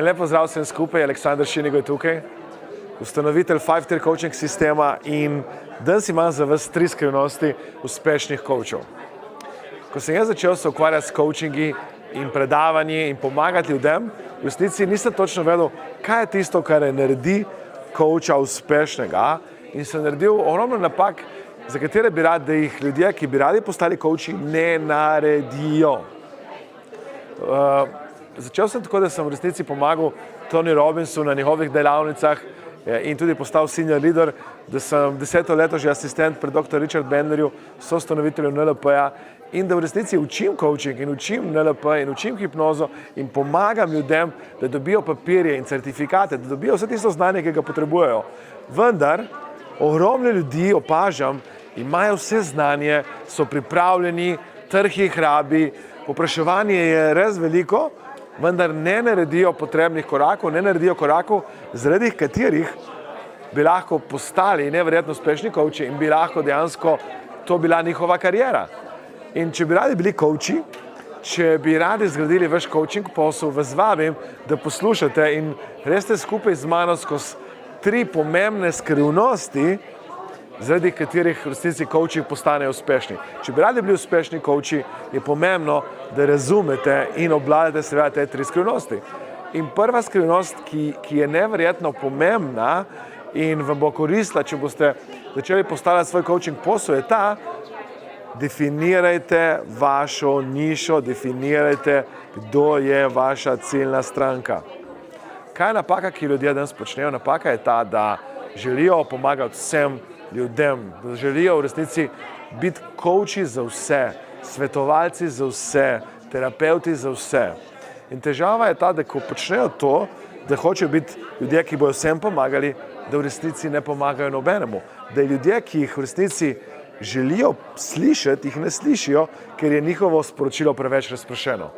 Lep pozdrav vsem skupaj, Aleksandar Šinigo je tukaj, ustanovitelj 5-tier coaching sistema in danes imam za vas 3 skrivnosti uspešnih coachov. Ko sem jaz začel se ukvarjati s coachingi in predavanji in pomagati ljudem, v resnici nisem točno vedel, kaj je tisto, kar je naredi coacha uspešnega in sem naredil ogromno napak, za katere bi rad, da jih ljudje, ki bi radi postali coachi, ne naredijo. Začel sem tako, da sem v resnici pomagal Tony Robbinsu na njegovih delavnicah in tudi postal senior leader, da sem 10 leto že asistent pri dr. Richard Bandlerju, soustanovitelju NLP-ja in da v resnici učim coaching in učim NLP in učim hipnozo in pomagam ljudem, da dobijo papirje in certifikate, da dobijo vse tisto znanje, ki ga potrebujejo. Vendar ogromno ljudi opažam, imajo vse znanje, so pripravljeni, trg jih rabi, povpraševanje je res veliko, vendar ne naredijo potrebnih korakov, ne naredijo korakov, zaradi katerih bi lahko postali neverjetno uspešni coachi in bi lahko dejansko to bila njihova kariera. In če bi radi bili coachi, če bi radi zgradili vaš coaching posel, vas vabim, da poslušate in greste skupaj z mano skozi 3 pomembne skrivnosti, zaradi katerih v resnici coachi postanejo uspešni. Če bi radi bili uspešni coachi, je pomembno, da razumete in obvladate seveda te 3 skrivnosti. In prva skrivnost, ki je neverjetno pomembna in vam bo koristila, če boste začeli postavljati svoj coaching posel, je ta: definirajte vašo nišo, definirajte, kdo je vaša ciljna stranka. Kaj je napaka, ki ljudje danes počnejo? Napaka je ta, da želijo pomagati vsem ljudem, da želijo v resnici biti coachi za vse, svetovalci za vse, terapeuti za vse. In težava je ta, da ko počnejo to, da hočejo biti ljudje, ki bojo vsem pomagali, da v resnici ne pomagajo nobenemu. Da ljudje, ki jih v resnici želijo slišati, jih ne slišijo, ker je njihovo sporočilo preveč razpršeno.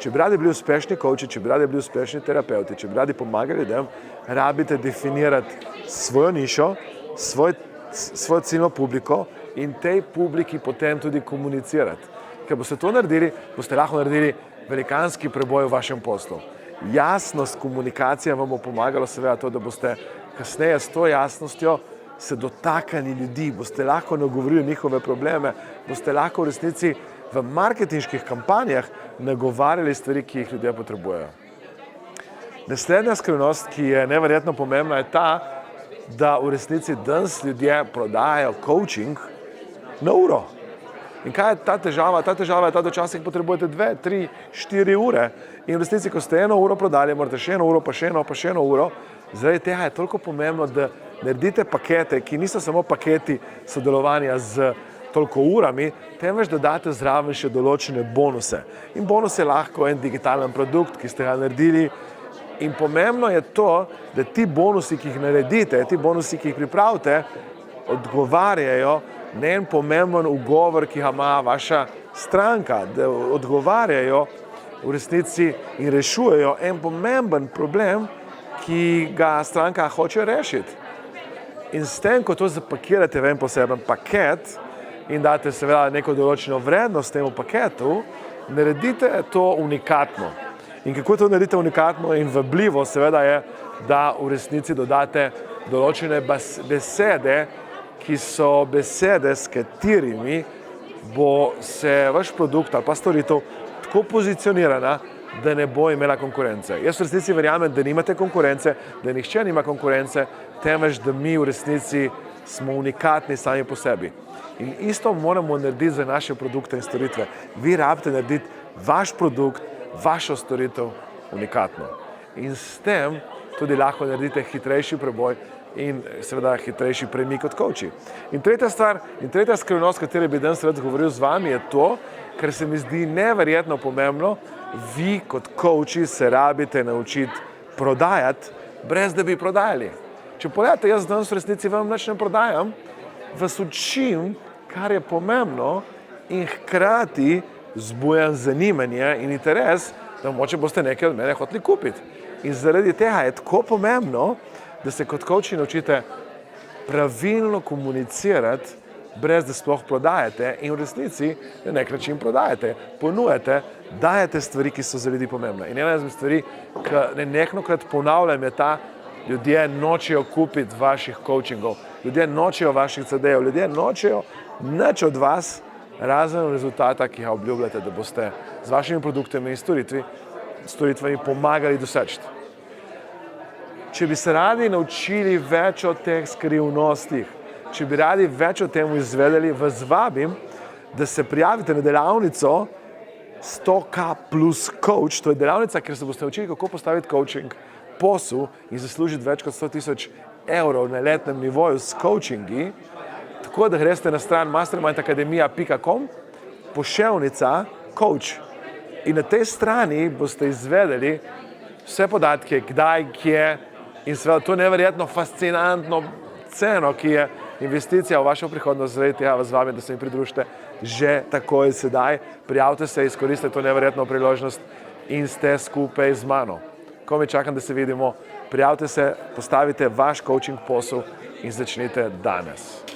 Če bi radi bili uspešni coachi, če bi radi bili uspešni terapeuti, če bi radi pomagali ljudem, rabite definirati svojo nišo, svojo ciljno publiko in tej publiki potem tudi komunicirati. Ker boste to naredili, boste lahko naredili velikanski preboj v vašem poslu. Jasnost komunikacije vam bo pomagalo seveda to, da boste kasneje s to jasnostjo se dotaknili ljudi, boste lahko nagovorili njihove probleme, boste lahko v resnici v marketinških kampanjah nagovarjali stvari, ki jih ljudje potrebujejo. Naslednja skrivnost, ki je neverjetno pomembna, je ta, da v resnici danes ljudje prodajajo coaching na uro. In kaj je ta težava? Ta težava je ta, da včasih potrebujete 2, 3, 4 ure in v resnici, ko ste 1 uro prodali, morate še 1 uro, pa še eno uro. Zaradi tega je toliko pomembno, da naredite pakete, ki niso samo paketi sodelovanja z toliko urami, temveč da date zraven še določene bonuse. In bonus je lahko en digitalen produkt, ki ste ga naredili. In pomembno je to, da ti bonusi, ki jih naredite, ti bonusi, ki jih pripravite, odgovarjajo na en pomemben ugovor, ki ga ima vaša stranka, da odgovarjajo v resnici in rešujejo en pomemben problem, ki ga stranka hoče rešiti. In s tem, ko to zapakirate v en poseben paket in date seveda neko določeno vrednost temu paketu, naredite to unikatno. In kako to naredite unikatno in vabljivo, seveda je, da v resnici dodate določene besede, ki so besede, s katerimi bo se vaš produkt ali pa storitev tako pozicionirana, da ne bo imela konkurence. Jaz v resnici verjamem, da nimate konkurence, da nihče nima konkurence, temveč da mi v resnici smo unikatni sami po sebi. In isto moramo narediti za naše produkte in storitve. Vi rabite narediti vaš produkt, vašo storitev unikatno. In s tem tudi lahko naredite hitrejši preboj in seveda hitrejši premik kot coachi. In tretja stvar, in tretja skrivnost, kateri bi danes rad govoril z vami, je to, kar se mi zdi neverjetno pomembno. Vi kot coachi se rabite naučiti prodajati, brez da bi prodajali. Če pogledate, jaz danes v resnici vam nič ne prodajam, vas učim, kar je pomembno in hkrati zbujam zanimanje in interes, da mogoče boste nekaj od mene hoteli kupiti. In zaradi tega je tako pomembno, da se kot coachi naučite pravilno komunicirati brez da sploh prodajate in v resnici na nek način prodajate, ponujate, dajete stvari, ki so za ljudi pomembne. In ena izmed stvari, ki nenehkrat ponavljam, je ta, ljudje nočejo kupiti vaših coachingov, ljudje nočejo vaših CD-jev, ljudje nočejo nič od vas, razen rezultata, ki ga obljubljate, da boste z vašimi produktami in storitvami pomagali doseči. Če bi se radi naučili več o teh skrivnostih, če bi radi več o tem izvedeli, vas vabim, da se prijavite na delavnico 100K plus coach. To je delavnica, kjer se boste naučili, kako postaviti coaching posel in zaslužiti več kot 100.000 evrov na letnem nivoju s coachingi. Tako da greste na stran mastermindacademia.com, poševnica coach. In na tej strani boste izvedeli vse podatke, kdaj, kje in seveda to neverjetno fascinantno ceno, ki je investicija v vašo prihodnost. Zaradi tega vas vabim, da se mi pridružite že takoj sedaj. Prijavite se, izkoristite to neverjetno priložnost in ste skupaj z mano. Ko mi čakam, da se vidimo, prijavite se, postavite vaš coaching posel in začnite danes.